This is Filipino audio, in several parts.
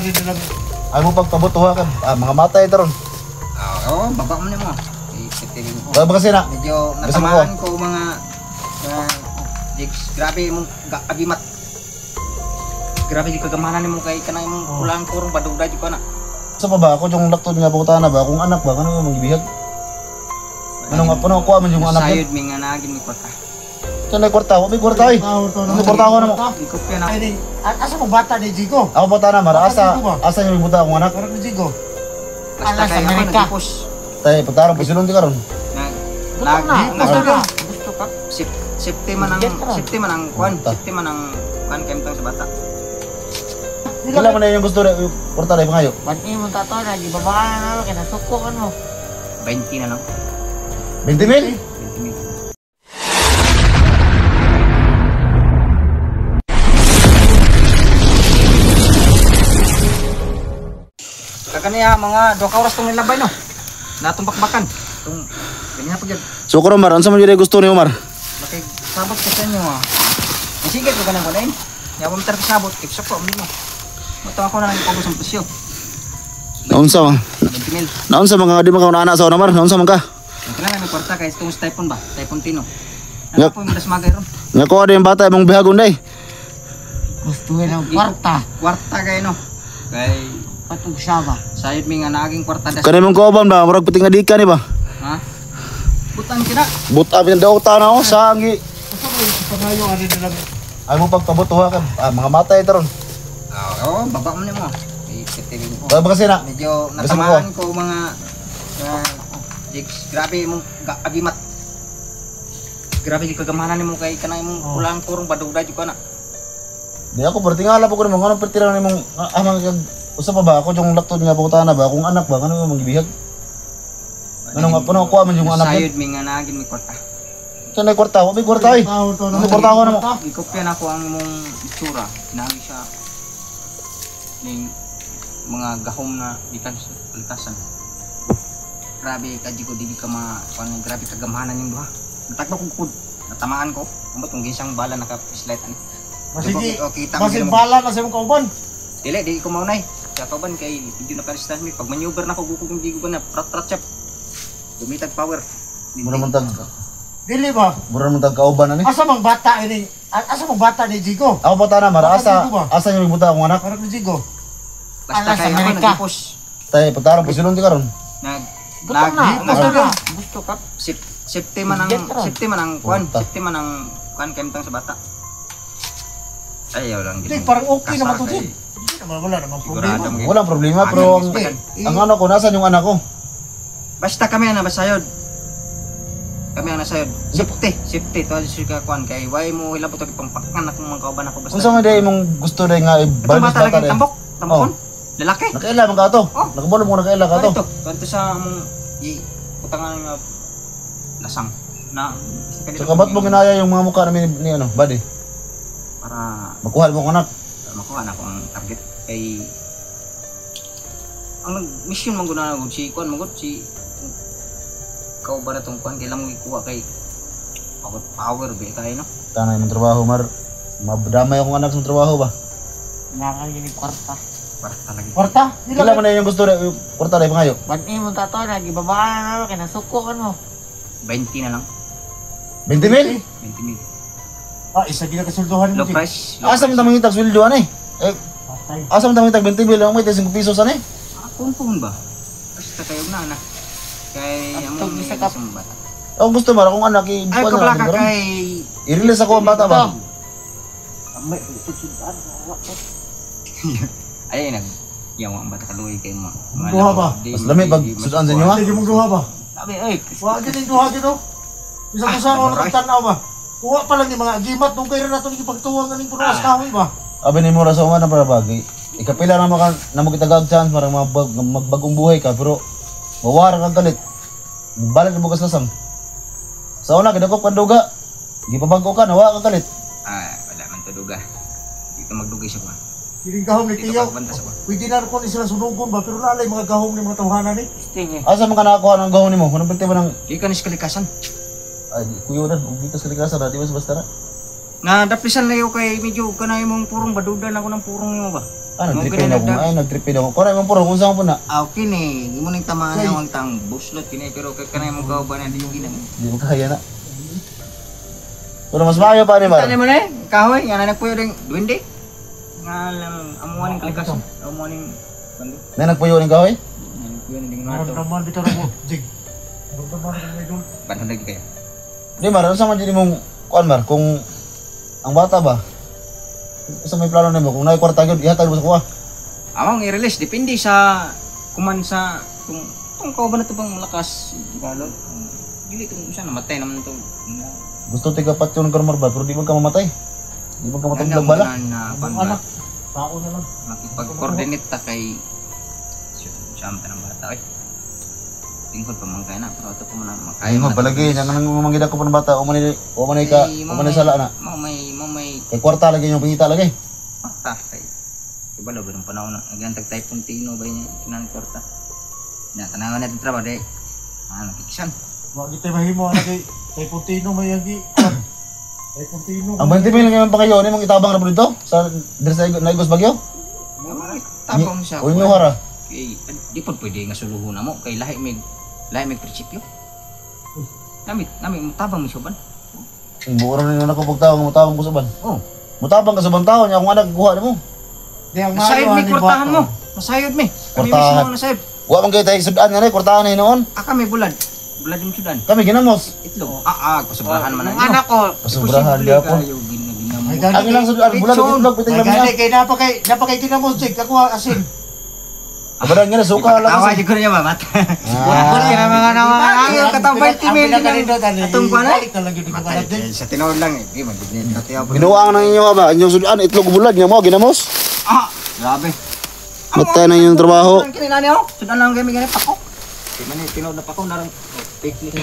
ani nilang ay mo pagpabutuha ka mga matay taron. Oo, baba mo na mo. Ipitin mo. Ba kasi na. Medyo natamaan ko mga jigs. Grabe mong agimat. Grabe di kagamanan mo kay kanay mong ulang kurong padugda jud ka na. Sa pa ba ako yung laktod nga putana ba kung anak ba kano yung magibihag? Ano nga puno ko man yung anak. Sayod mi nga nagin mi kwarta. Kanay kwarta, wa may kwarta ay. Ano kwarta ko na mo? Ikopya na. Ay, asa mo bata ni Jigo? Ako putana mara asa yung buta akong anak. Karag ni Jigo. Basta kay ako nagpus. Tay putara pusilon ti karon. Gusto ka. Safety man ang kwan kay sa bata. Kailan mo na yung gusto yung kwarta rin pangayo? Bani mo tato na gibabaan na kay nasuko kan mo. 20 na lang. 20,000? 20,000. Kaniya mga 2 oras tong nilabay no. Natong bakbakan. Tung ganyan pa gyud. So ko Mar, unsa man jud gusto ni Omar? Bakay sabot ka sa inyo ah. Sige ko ganang kunain. Ya mo tar sabot kip sako mo. Matawa ko na lang pagos ang presyo. Naunsa man? 20,000. Naunsa mga di man ka ana sa Omar? Naunsa man ka? Kailangan may kwarta kay itong typhoon ba? Typhoon Tino. Ano po yung das magay ron? Nga ko ada yung bata imong bihagon day. Gusto ng kwarta. Kwarta kay no. Kay Patug siya ba? sayod mi nga naging kwarta das. Kanay mong kauban ba? Murag piting adika ni ba? Ha? Butang kina. Buta pinang daw tanaw sa angi. Asa mo yung pangayo ani nilang Ay mo pagpabutuha ka mga matay taron. Oo, baba mo na mo. Ipitin mo. Ba kasi na. Medyo natamaan ko mga jigs. Grabe mong agimat. Grabe di kagamanan mo kay kanay mong ulang kurong padugda jud ka na. Di ako pertingala po ko nimo ngano pertira nimong amang usa pa ba ako yung laktod nga putana ba kung anak ba kano yung magibihag? Ano nga puno ko man yung anak. Sayod mi nga nagin mi kwarta. Kanay kwarta, wa may kwarta ay. Ano kwarta ko na mo? Ikopya na ko ang imong itsura. Sinabi siya ning mga gahom na gikan sa kalikasan. Grabe ka ko di ka grabe kagamahanan yung duha. Natakbo ko natamaan ko. Ambot kung ginsang bala naka-flashlight ani. Masigi. Kita Masig bala na sa imong kauban. Dili di ko maunay. Sa kauban kay medyo naka-resistance mi pag maneuver na ko gukog di ko na prat chap. Dumitag power. Mura man tag Dili ba? mura man tag kauban ani. Asa mang bata ini? Asa mang bata ni Jigo? Ako putana mara asa yung buta akong anak. Karag ni Jigo. Basta Alas, kay ako Amerika. nagpus. Tay putara pusilon ti karon. Gusto ka. Safety man ang kwan kay sa bata. Ayaw lang Hindi, parang okay naman to din. Hindi naman wala namang problema. Walang problema pero ang ano ko nasan yung anak ko? Basta kami ang nabasayod. Kami ang nasayod. Safety to sa kwan kay why mo hilabot og pangpakan akong mga kauban ako basta. Unsa man day imong gusto day nga Itong bata lagi tambokon. Lalaki. Nakaila man ka to. Oh. Nakabulo mo nakaila ka to. Kanto sa among utangan nga lasang na So kabat mo ginaya yung mga mukha namin ni ano, buddy. para Makuha mo ko anak. makuha na ko ang target kay ang mission man guna gud si kwan magud si kau ba na tong kwan kailang mo ikuha kay power be kay no. Tanay mong trabaho mar. Mabdamay akong anak sa trabaho ba. Nangan gini kwarta. Para talaga. Kwarta? Kailan mo na yung gusto yung kwarta rin pangayo? Bani mo tato na gibabaan na kay nasuko kan mo. 20 na lang. 20,000? 20,000. Isa gina kasulduhan mo. Low price. Asa mo tamang itag sweldo ani? Asa mo tamang itag 20,000 lang mo ito 5 pesos ani? Kumpong ba? Basta kayo na anak. Kay among isa ka- bata. Ako gusto mara kung anak Ay ko pala ka kay i-release ako ang bata ba? May susudan. ay yang ang bata kaluoy kay mo. Duha ba? Mas lami pag sudan sa inyo ha? Hindi mo duha ba? Sabi ay Wa gid duha gid oh. Bisa ko sa ako nagtanaw ba? Kuha pa lang yung mga agimat nung kayo na ito nagipagtuwang galing puno as kahoy ba? Abi ni mo ra sa una para bagi. Ikapila na maka na mo kita gag chance para magbagong buhay ka pero mawara kang galit. Balik na bukas lasang. Sa una kidako panduga. Gipabago ka nawa ka galit. wala man to duga. Di ka magdugay siya ba? Hiling gahom ni Di Tiyaw. ka pagbanta sa ba? Pwede na rin ko ni sila sunugon ba? Pero nalay mga gahom ni mga tawhanan ni. Sting eh. Asa man ka nakakuha ng gawon nimo? Kunang pwede ba ng Di ka nis kalikasan. ay kuyo na ubi ka sa ligasan di ba basta na. Na dapisan na yo kay medyo kanay mong purong badudan ako ng purong mo ba? Nagtripin ako. Ay, nagtripin ako. Kora man puro kung saan po na. Okay ni, di mo nang tamaan na ang tang buslot kini pero kanay mo kauban na di yung ginang. Di mo kaya na. Pero mas maayo pa ni Mar. Tani mo na kahoy, nga nagpuyo ding duwende. Nga lang amuan ning kalikas. Amuan ning bando. May nagpuyo ning kahoy? Nagpuyo ning Meron mato. naman bitaw mo, Jig. Meron naman ng idol. Banhan lagi kaya. Di Mar, ano sa man din mong kuan Mar kung ang bata ba? Sa may plano nimo kung naay kwarta gyud ihatag mo sa kuha. Among i-release depende sa kuman sa kung kauban na to bang malakas balot. Dili tong usa namatay naman to. Gusto tigapat yun ng Mar ba pero di man ka mamatay. Di man ka matublag bala. Na Ang panda. anak, tao na lang. Makipag-coordinate ta kay siyam ta ng bata ay. Tingkod pa man kay na pero ato ko man makaya. Ay mo palagi yang nang mangida ko pa ng bata o man ka o man sala na. Mo may Kay kwarta lagi yung pangita lagi. pata kay. Iba daw ng panahon na agantag typhoon tino ba niya kinan kwarta. Na tanangan natin trabaho day. Nakikisan. Wa kita mahimo na kay Puntino may yagi. Kay Puntino. Ang 20 mil ngayon pa kayo ni mong itabang ra po dito sa Dres Naigos Bagyo. Tapong siya. O inyo hara. Kay di pod pwede nga suluhon na mo kay lahi mig prinsipyo. Nami mutabang mi suban. Ang buo rin na ako pagtawag mutabang ko sa ban. Oh, Mutabang ka sa bang tao niya kung anak kuha nimo. Di ang nasayod mi kwartahan mo. Nasayod mi. Kami Kwartahan. mismo nasayod. Wa man kay tay sudan nga ni kwartahan ni noon. Kami bulad. Bulad yung sudan. Kami ginamos. Itlog. Pasobrahan man Ang anak ko. Pasubrahan di ako. Ay Ginamo. gani Ang ilang sudan bulan itlog piting Ay kami gani na. kay napakay kinamos Jig. Ako asin. Kabaran nga na suka lang Awa kasi. ko niya mamat. Ah. Kaya mga naman ayaw katang 20 mil. Atong kuan ay. Balik na lang yun yung kalat Jig. Sa tinood lang eh. Di man gid niya tatiyaw. Ginawa nang inyo ba? Inyong sudan itlog bulan niya mo ginamos. Grabe. Matay na yung trabaho. Kinila niyo. Sudan lang kami ganit pako. Di man tinood na pako narang picnic.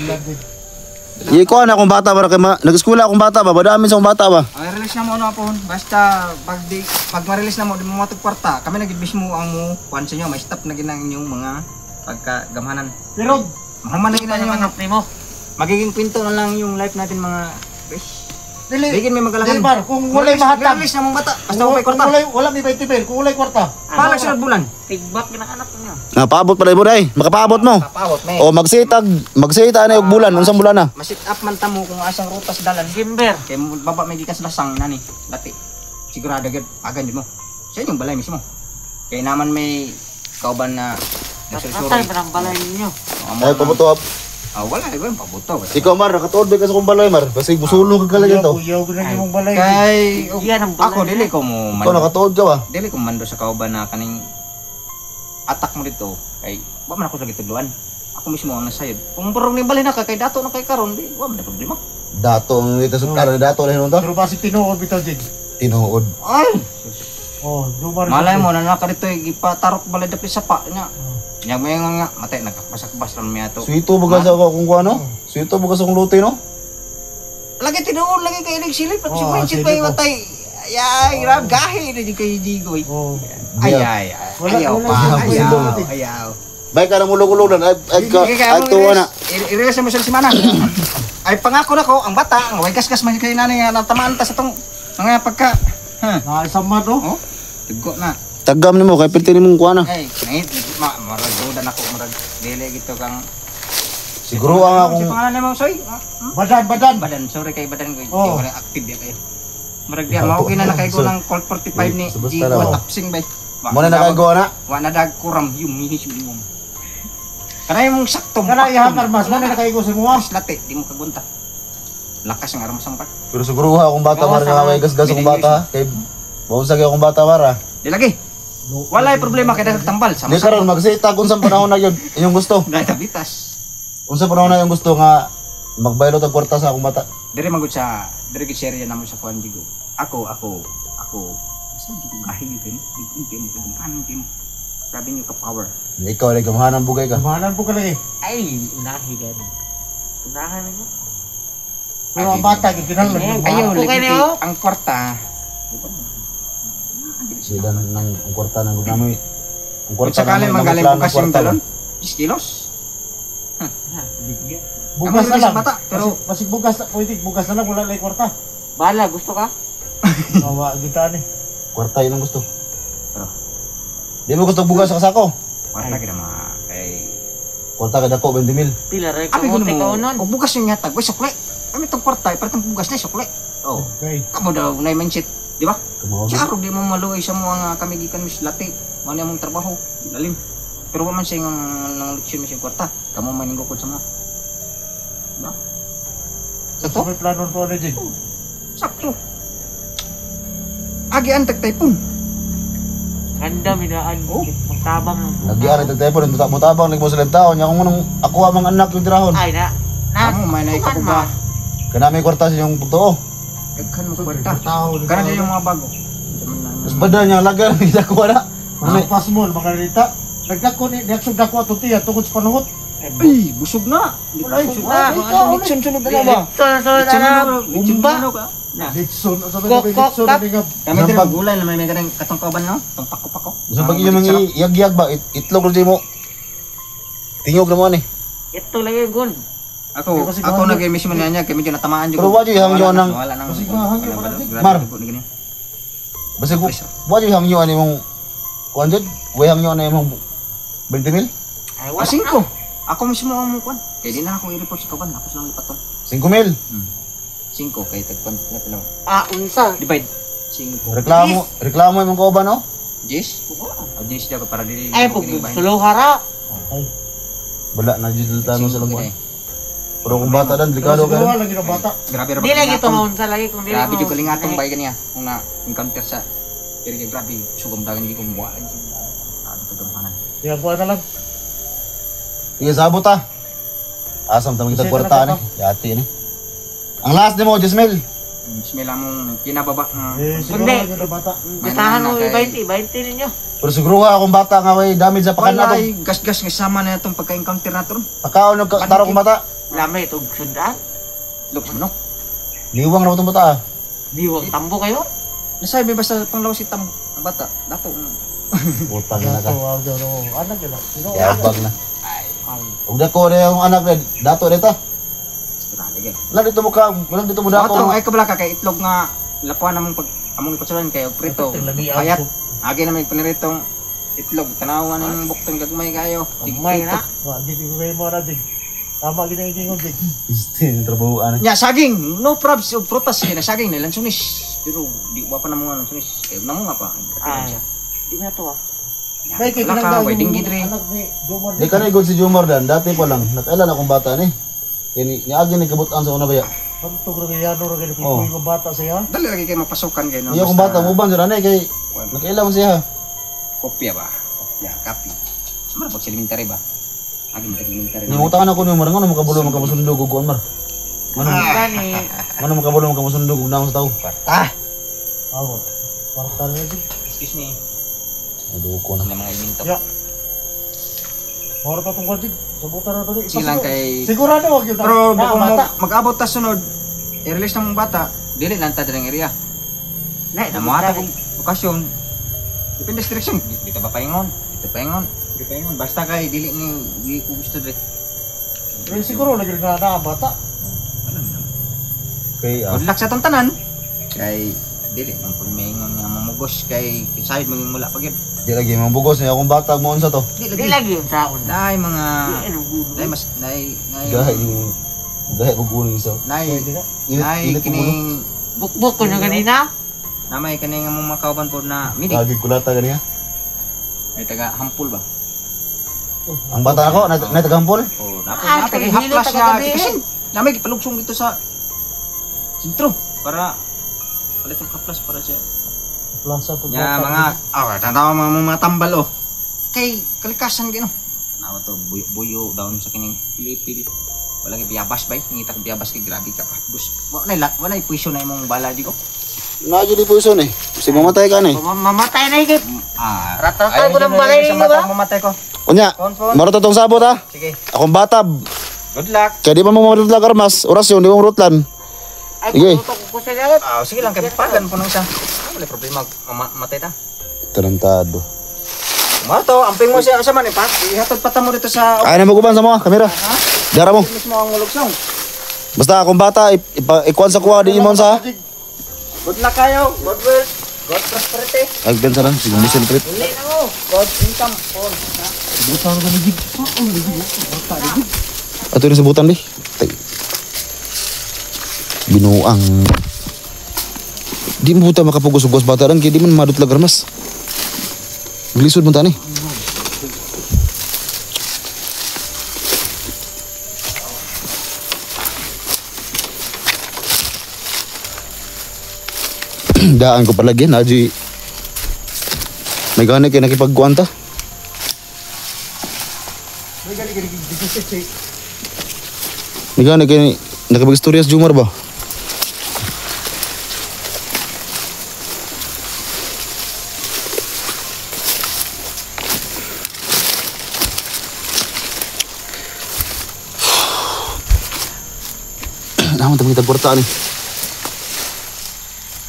Iya ko na akong bata para kay nag-eskwela akong bata ba? Badamin sa akong bata ba? Ay release na mo na po. Basta pag ma-release na mo di mo matug kwarta. Kami nagibis mo ang mo kuan sa inyo. May stop na ginang inyong mga pagkagamhanan. Pero Mahuman na ginang yung primo. magiging pinto na lang yung life natin mga besh. Dili. Bigyan may magalakan. Dilmar, kung walay mahatag. Release na mong bata. Basta Kung may kwarta. wala may 20 mil, kung walay kwarta. Palag sa bulan. Tigbak ginahanap niya. Paabot pa rin mo day. Makapaabot mo. Papawot may. O magsitag na yung bulan. Unsang bulan na? Masit up man tamo kung asang rutas dalan. Gimber. Kay baba may gikas lasang nani. Dati. Sigurado gid agan mo. Sa inyong balay mismo. Kay naman may kauban na nagsursuri. ng balay ninyo. Ay, pabuto up. Wala iba yung pabuto. Ikaw, Mar, nakatuod ba ka sa kong balay, Mar? Kasi busulong ka kalagyan to. Uyaw ko na yung balay. Kay Yan ang balay ako dili ko mo Ikaw, nakatuod ka ba? dili ko mando sa kauban na kaning atak mo dito. Kay wa man ako sa gitudluan. Ako mismo ang nasayod. Kung burong ni balay na ka kay dato na kay karon di wa man na problema. Dato, ang ito sa kara, dato lang yun to. Pero basi tinuod bitaw Jig. Tinuod. Ay, Oh, dumar. malay mo na naka dito ipatarok balay dapat sa pa niya. Nya mo yung nga matay nagkapasak-bas lang miya to. Suito ba ka sa kung ano? Suito ba ka sa kong luti, no? Lagi tinuod lagi kay silip at Oh, si Wenchit silip, pa oh. matay. Ay, grab gahi na di kay Digoy. Oh. Ayaw Wala, pa. wala. Ayaw. Bay ka na mulog-ulog lang. Ay tuwa na. I-release mo sa semana. Ay pangako na ko ang bata, ang way kaskas man kay nanay nga natamaan ta sa tong mga pagka. Sama to. Oh, tugo na. Tagam ni mo, kay pinti ni mong kuha na. Ay, ngit maragodan ako marag dili gito kang Siguro ang si akong... pangalan mo soy. Badan. Badan, sorry kay badan ko. Oh. Wala active ya kayo. Marag dia mao gina na kay ko ng Colt 45 ni Basta G1 lang, oh. tapsing bay. Mo na nakagawa na? Wa na dag kuram yung minis yung. Kanay mong sakto. Kana ihakar mas mo na nakaigo sa muwa. Mas late, di mo kagunta. Lakas ng armas ang part. Pero siguro ha, akong bata, Mar, nga may gasgas akong bata, ha? Kay... Bawnsag akong bata, Mar, ha? Di lagi. Wala yung problema kay dagang tambal sa Di karon magsita kung sa panahon na yun, inyong gusto. Dahil tabitas. Kung sa panahon na yung gusto nga, magbaylo tag kwarta sa akong bata. Dire magud sa dire gid share namo sa kuan digo. Ako. Sa digo gahi yun. Digo kanan tim. Sabi niyo ka power. Ikaw, ay gamahan bugay ka. Kamahanan po ka lagi. Ay, unahi gani. Unahan mo. Pero ang bata gikinahanglan. Ayo lagi ang kwarta. Sila ng kwarta ng namoy. Ang Kung sakali magaling bukas yung talon. 10 kilos. Bugas na Ang lang. bata, pero- Masig bugas na. Pwede, bugas na lang. Wala lang kwarta. Bala, gusto ka? Awa, kita ni. Kwarta yun ang gusto. Di mo gusto bugas sa kasako. Wala gid mga kay Kwarta ka dako 20,000. Pila rin abi kamote gid ka mo. unon. Og bugas yung yatag, way sukle. Kami tong kwarta, para tong bugas na sukle. Oh, Okay. kamo daw na mindset, di ba? Kamao. Sa ako di mo maluoy sa mga kami gikan mis lati. Mao ni among trabaho, lalim. Pero wa man siya ng leksyon sa kwarta. Kamo man ning gukod sa mga. Diba? Sa may plano ko na Jig. Sakto. Agi antag typhoon. Ganda minaan. Magtabang. Nagyari ta telepon mo tabang nagmo sa taon nya kung nung ako ang anak yung tirahon. Ay na. Kamo may nay Tuhan, kabuga. Kana may kwarta sa yung pagtuo. Daghan mo kwarta. Tao. Kana din yung mga bago. Mas bada niya lagar kita ko na. Mga pasmol, mga rita. Nagdako ni, nagsug dako ato tiya tungkol sa panahot. Ay, busog na. Wala, Busog wala, na. ikaw, Ano Nixon sunod na ba? Sunod na. Umba. Dixon, sa Kok, mga kok, Dixon, kap. hindi nga. Kami din gulay na may ganang katong kauban no? Tong pako-pako. Gusto pag yung mga yag-yag ba itlog rin mo. Tingog na mo ni. Ito lagi gun. Ako nag-emission niya kay medyo natamaan jud. Pero wadi hangyo nang Wala nang. Kasi mahangyo pa natin. Mar. basta ko wadi hangyo ani mong kuan jud. Way hangyo na imong 20,000. Ay wala. Kasing ko. Ako mismo ang mukuan. Kaya di na ako i-report sa kaban. Ako lang lipaton. 5,000. 5 kay tagpan na pala. Unsa? Divide. 5. Reklamo imong kauban no. Jis? Jis daw para dili. Ay pag sulo hara. Wala na jud tano sa Sige. lamuan. Pero kung bata dan delikado Siguro ka. lagi ng bata. Grabe ra. Di lagi to maunsa lagi kung di. Grabe jud kaling atong bay kaniya. Kung na encounter sa pero yung grabe sugam dagan di ko mo wala jud. Ano kagamanan. Kaya buwan na lang. Sige sabot ta. Asam ta kita kwarta ni. Yati ni. Ang last nimo Jasmine. Bismillah mong kinababa. Siguro Hindi. lagi ng bata. Gustahan mo 20 ninyo. Pero siguro akong bata nga way damage sa pakan Wala nato. ay gas-gas nga sama na itong pagka-encounter nato. Pakaon og taro kong bata. Lami itong sundan. Looks manok. Niwang na itong bata. Diwang tambo kayo. Nasabi basta panglaw si tam ang bata. Dato. Putang na ka. Anak yun. Yabag na. Ay. Ug dako na yung anak na dato dito. Wala dito mo ka, wala dito mo Dato dako. ay kabala ka kay itlog nga lapuan namong pag among ipatsulan kay og prito. Payat. Agi na may paniritong itlog. Tanawan ng buktong gagmay kayo. May na. Hindi ko kayo mo na Jig. Tama ginagingog Jig. Istin trabahoan. Nya saging, no probs og prutas kay na saging na lansunis. Pero di wa pa namo nga lansunis. Kay namo nga pa. Ay. Di na to ah. May kay Wala ka, pinanggaw wedding yung gidre. anak ni Jomar. Di ka na igod si Jomar dan, dati pa lang, nakailan akong bata ni. Kaya niagi ni kabutan sa una baya. Pantog rin yano rin Oh. kung yung bata siya. Dali lagi kay mapasukan kay no. Iya akong bata, muban sa ranay kay nakailan man siya. Kopya ba? Kopya, copy. Ano pag elementary ba? Agi mo elementary. Ni mutangan ako ni Mar, ngano makabulo makamusundog ug kuan Mar. Gani. Ngano makabulo makamusundog ug naon sa tao. Awa. Parta na Jig. Excuse me. Ado ko na. Ng mga iminto. Ya. Moro pa tong Jig. Sabutan na to ni. Silang kay Sigurado wag yun. pero Na, kung bata. mag-abot ta sunod, i-release ng bata, dili lang ta direng area. Nay, Na mga tag okasyon. Depende sa direction. Dito ba paingon? Dito paingon. Dito paingon. Basta kay dili ko gusto dire. Pero siguro lagi na bata. Kay Good luck sa tong tanan. Kay dili man pud maingon nga mamugos kay side maging mula pa gyud. di lagi mabugos ni akong bata mo unsa to. Di lagi yun sa akon. Dai mga Di ano gulo. dai mas dai Gahay yung gahay pag ulo isa. Nay, Pwede na. nay Init ulo. kining Bukbuk ko na ganina. namay kining among makauban po na midig. Lagi kulata ganiya. Ay taga hampul ba? Ang bata ako na tagampol. Oh, Ah, napay tagahilo, haplas tagagabi. na kasi namay gipalugsong dito sa sentro para palit yung haplas para siya. Plaza to. Ya mga tanawa mga tambal oh. Kay kalikasan gino. Tanawa to buyo down sa kining pili-pili. Wala kay biyabas bay, ngita ko biyabas kay grabe ka pa. Bus, wala puwisyo na imong bala di ko. Na jud po iso ni. Si mamatay ka ni. Mamatay na higit. Ayaw Ratatay ko ng dyan, balay sa ninyo mata ba? mamatay ko. Unya, Phone. maro tong sabot ha. Sige. Akong bata, Good luck. kaya di pa mo marutlan karmas, orasyon di mo rutlan. Ay, Sige. putok ko sa lahat. Sige lang kay pagan po nang isa. Wala problema mamatay ta. Tarantado. Mato, amping mo siya sa man pa. Ihatod pata mo dito sa Ay na maguban sa mga kamera. Dara mo. mismo ang luksong. Basta akong bata ikuan sa kuha di imon sa. Good luck kayo. God will. God prosperity. Agdan sa lang, sige mo trip. Uli na mo. God income. Butang ka nagig. Ato rin sa butan di. Binuang. Di mo buta makapugos-ugos bata rin, kaya di man madutlag ramas. Glisod mo tani. Daan ko palagi, naji. May gani kayo nakipagkuanta. May gani digisit si. May gani kayo nakipag-storyas Jumar ba? Naman tayo kita kwarta ni.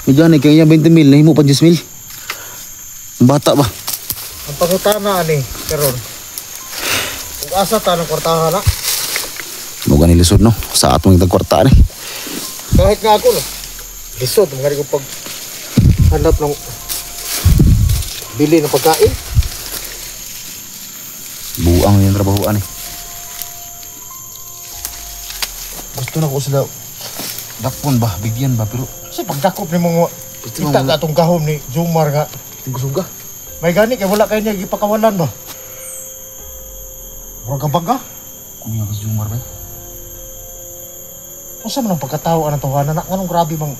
May gani kayo niya 20 mil, nahimo pa 10 mil. Ang bata ba? Ang pangutana ani karon. Kung asa ta ng kwartahan na. Mo gani lisod no, sa atong kita kwarta ni. Kahit nga ako no. Lisod mga ko pag hanap ng bili ng pagkain. Buang yung trabahoan eh. Gusto na ko sila dakpon ba, bigyan ba, pero Sa pagdakop ni mga Ito kita mga- ka itong gahom ni Jumar nga. tingkusuga. May gani kay wala kayo niya gipakawalan ba? Murag ka baga? Kung yung Jumar ba? Unsa man ang pagkatao ang tawanan na nganong grabe mang.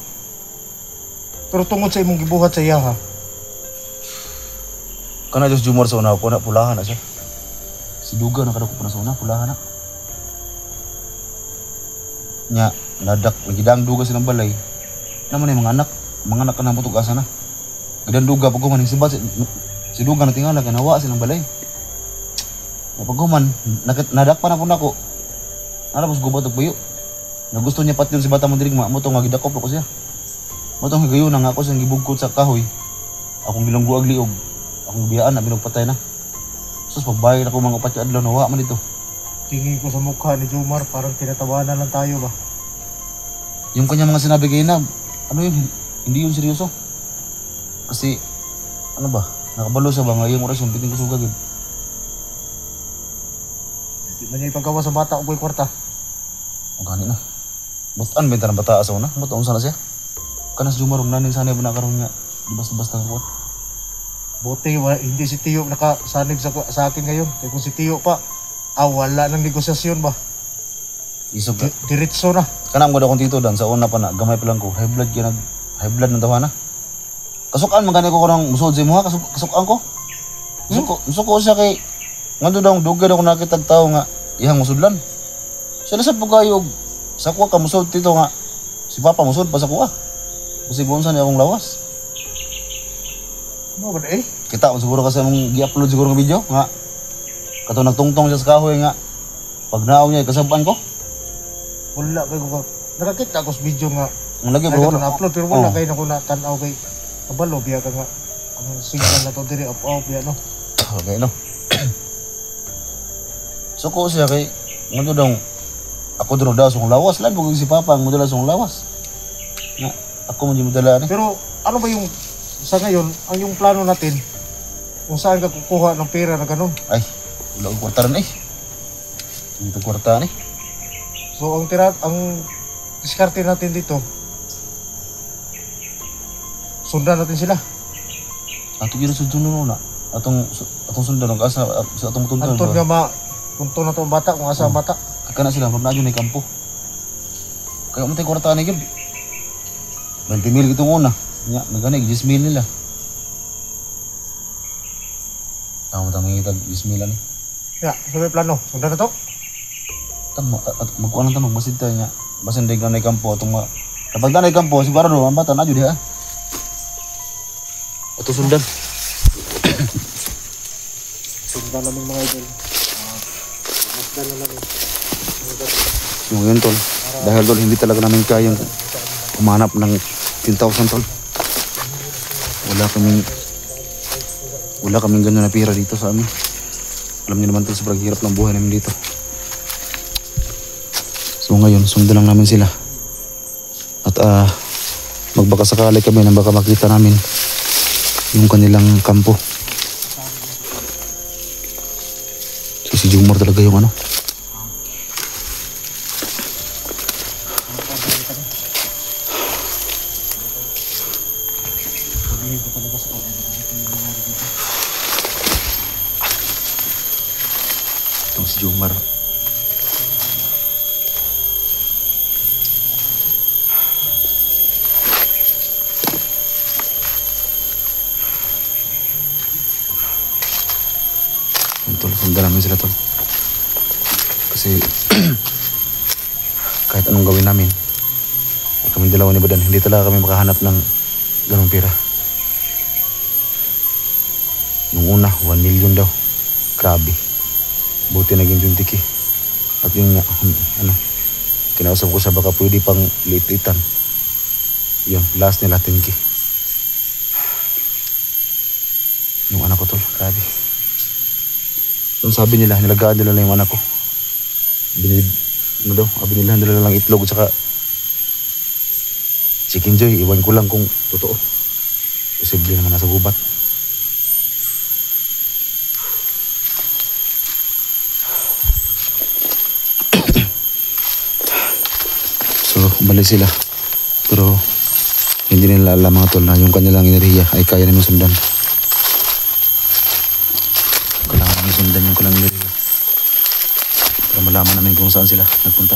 Pero tungod sa imong gibuhat sa iya ha. Kana Diyos Jumar sa una ko na pulahan na siya. Si Duga na kada ko pa na sa una, pulahan na. Nya, nadak, nagidang Duga silang balay. Naman yung mga anak ka na putog asa na. Gidang Duga, pag guman, si Duga na tingala, kanawa silang balay. Pag guman, nadak pa na po na ko. Nalapos gubat og buyo. Na gusto niya patil si bata mo dirigma, mo to nga gidakop ko siya. Mo to nga gayon nga ako siyang gibugkod sa kahoy. Akong bilanggo ag liog. Akong biyaan na binugpatay na. Sus pagbayad ako mga upat adlaw nawa man dito. Tingin ko sa mukha ni Jumar parang tinatawanan lang tayo ba? Yung kanya mga sinabi kayo na, ano yun, hindi yun seryoso. Kasi, ano ba, nakabalo siya ba ngayong oras yung piting ko sugagid. Di man niya ipagawa sa bata o kwarta. Ang gani na. Butan benta ng bata asaw na, butan sana siya. Kanas Jumarong nanin sana ba nakaroon niya, di basta-basta nga kuwan. Buti hindi si Tiyo nakasanib sa akin ngayon. Kaya kung si Tiyo pa, wala ng negosasyon ba? Isog ka. Diretso na. Kanang mo daw kong tito dan, sa una pa na, gamay pa lang ko, high blood kaya high blood ng tawa na. Kasukaan, magani ko ng musod sa imo ha, kasukaan ko. Musuko siya kay, nga daw dugay daw ko nakita tao nga, ihang musudlan. Siya lasap po kayo, sa kuha ka musod tito nga, si Papa musod pa sa kuha. Kasi bunsa niya akong lawas. Ano ba eh? Kita ko siguro kasi nung gi-upload siguro ng video, nga, kato nagtungtong siya sa kahoy nga, pag naaw niya, kasabaan ko. Wala kayo ko. Nakakita ako sa video nga. Ang lagi Ay, bro, ito na-upload pero wala Oh. kayo na ko natanaw kay kabalo biya ka nga. Ang signal na to diri up biya no. Okay, no? So ko siya kay, nga daw, ako daw sa lawas, lang bugay si Papa, ang mudala sa lawas. Nga, ako mo di mudala ni. Pero ano ba yung sa ngayon, ang yung plano natin kung saan ka kukuha ng pera na ganun. Ay, wala ko kwarta rin eh. Dito kwarta ni. So ang diskarte natin dito, sundan natin sila. Ato gina sa duno na. Atong sundan, sa atong tundan. Anton nga punto na to ang bata kung asa ang bata. Kana sila, pag na yung kampo. Kaya umatay kwarta ni Gib. 20 mil itong una. Nya, nagani, 10 mil nila. Tama tama itag 10 mil ni. Ya, so may plano. Sundan na to. Tama, at magkuha ng tanong, basin tayo niya. Basin din ka na kampo, itong mga... Kapag na kampo, sigurado, ang bata na dyan ha. Ito sundan. Sundan namin mga idol. Sundan na namin. So yun tol, dahil tol, hindi talaga namin kayang umanap ng 10,000 tol. Wala kaming ganun na pira dito sa amin. Alam niyo naman tol, sobrang hirap ng buhay namin dito. So ngayon, sundan lang namin sila. At magbaka sakali kami na baka makita namin yung kanilang kampo. So si Jomar talaga yung ano. Itong si Jomar. Tol, sundan namin sila tol. Kasi kahit anong gawin namin, kami dalawa ni Badan, hindi talaga kami makahanap ng ganong pera. Nung una, 1 million daw. Grabe. Buti naging 20k. At yung kinausap ko siya baka pwede pang liit-liitan. Yun, last nila 10k. Yung anak ko tol, grabe. Yung sabi nila, nilagaan nila lang yung anak ko. Binilhan nila lang itlog at saka chicken joy. Iwan ko lang kung totoo. Posible naman nasa gubat. So, balik sila. Pero hindi nila alam mga tol na yung kanilang enerhiya ay kaya namin sundan. Kailangan namin sundan yung kanilang enerhiya para malaman namin kung saan sila nagpunta.